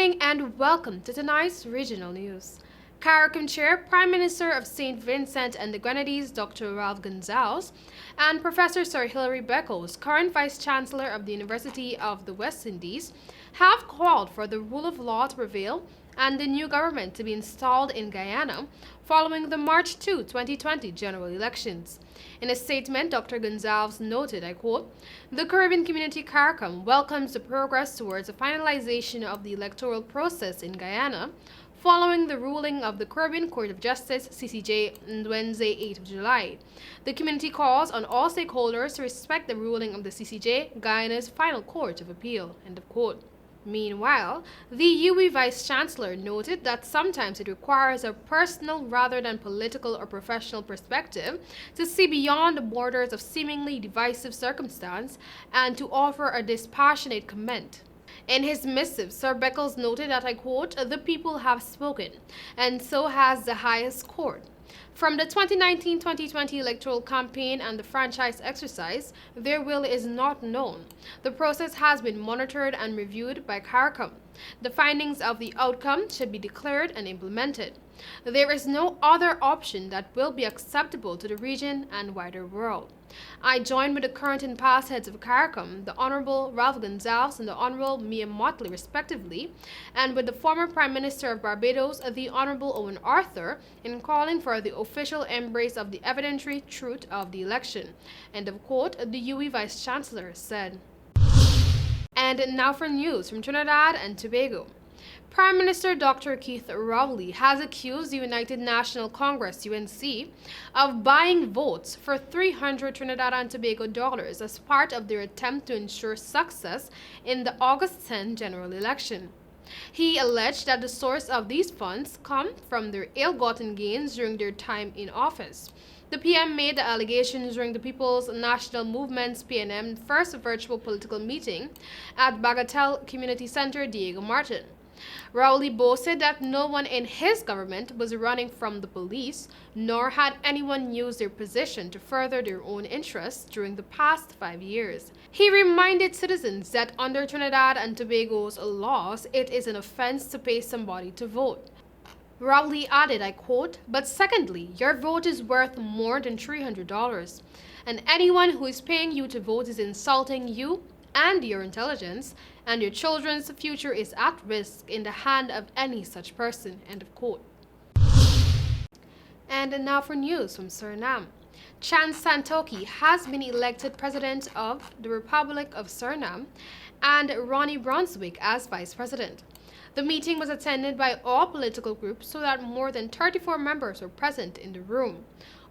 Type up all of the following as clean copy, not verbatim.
evening and welcome to tonight's regional news. CARICOM Chair, Prime Minister of St. Vincent and the Grenadines, Dr. Ralph Gonzalez, and Professor Sir Hilary Beckles, current Vice Chancellor of the University of the West Indies, have called for the rule of law to prevail and the new government to be installed in Guyana following the March 2, 2020 general elections. In a statement, Dr. Gonzalez noted, I quote, "The Caribbean Community CARICOM welcomes the progress towards the finalization of the electoral process in Guyana following the ruling of the Caribbean Court of Justice, CCJ, on Wednesday, 8 of July. The community calls on all stakeholders to respect the ruling of the CCJ, Guyana's final court of appeal." End of quote. Meanwhile, the UWI Vice-Chancellor noted that sometimes it requires a personal rather than political or professional perspective to see beyond the borders of seemingly divisive circumstance and to offer a dispassionate comment. In his missive, Sir Beckles noted that, I quote, "The people have spoken, and so has the highest court. From the 2019-2020 electoral campaign and the franchise exercise, their will is not known. The process has been monitored and reviewed by CARICOM. The findings of the outcome should be declared and implemented. There is no other option that will be acceptable to the region and wider world. I join with the current and past heads of CARICOM, the Honorable Ralph Gonzalez and the Honorable Mia Motley, respectively, and with the former Prime Minister of Barbados, the Honorable Owen Arthur, in calling for the official embrace of the evidentiary truth of the election." End of quote, the UWI Vice-Chancellor said. And now for news from Trinidad and Tobago. Prime Minister Dr. Keith Rowley has accused the United National Congress, UNC, of buying votes for $300 Trinidad and Tobago dollars as part of their attempt to ensure success in the August 10 general election. He alleged that the source of these funds come from their ill-gotten gains during their time in office. The PM made the allegations during the People's National Movement's PNM first virtual political meeting at Bagatelle Community Center, Diego Martin. Rowley boasted that no one in his government was running from the police, nor had anyone used their position to further their own interests during the past 5 years. He reminded citizens that under Trinidad and Tobago's laws, it is an offense to pay somebody to vote. Rowley added, I quote, "But secondly, your vote is worth more than $300, and anyone who is paying you to vote is insulting you and your intelligence, and your children's future is at risk in the hand of any such person." End of quote. And now for news from Suriname. Chan Santoki has been elected president of the Republic of Suriname and Ronnie Brunswick as vice president. The meeting was attended by all political groups so that more than 34 members were present in the room.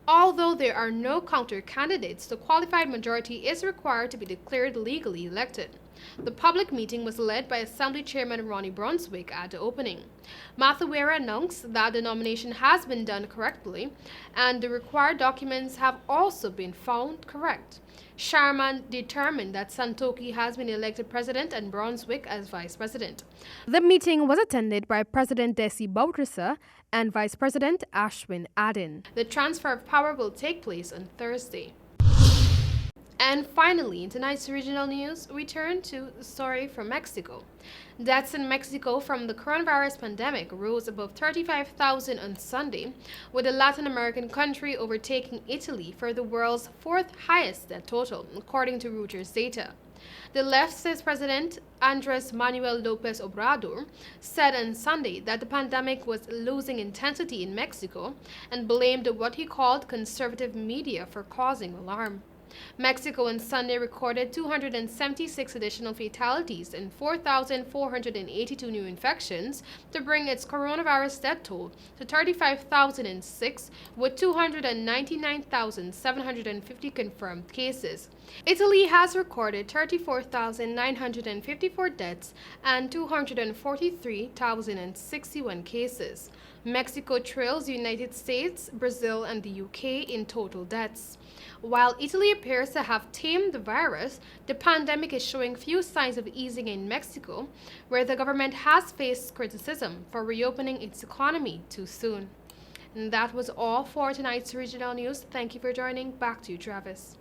Although there are no counter candidates, the qualified majority is required to be declared legally elected. The public meeting was led by Assembly Chairman Ronnie Brunswick at the opening. Mathuera announced that the nomination has been done correctly and the required documents have also been found correct. Sharman determined that Santoki has been elected president and Brunswick as vice president. The meeting was attended by President Desi Boutrissa and Vice President Ashwin Adin. The transfer of power will take place on Thursday. And finally, in tonight's regional news, we turn to a story from Mexico. Deaths in Mexico from the coronavirus pandemic rose above 35,000 on Sunday, with the Latin American country overtaking Italy for the world's fourth highest death total, according to Reuters data. The leftist president, Andres Manuel Lopez Obrador, said on Sunday that the pandemic was losing intensity in Mexico and blamed what he called conservative media for causing alarm. Mexico on Sunday recorded 276 additional fatalities and 4,482 new infections to bring its coronavirus death toll to 35,006, with 299,750 confirmed cases. Italy has recorded 34,954 deaths and 243,061 cases. Mexico trails the United States, Brazil, and the UK in total deaths. While Italy appears to have tamed the virus, the pandemic is showing few signs of easing in Mexico, where the government has faced criticism for reopening its economy too soon. And that was all for tonight's regional news. Thank you for joining. Back to you, Travis.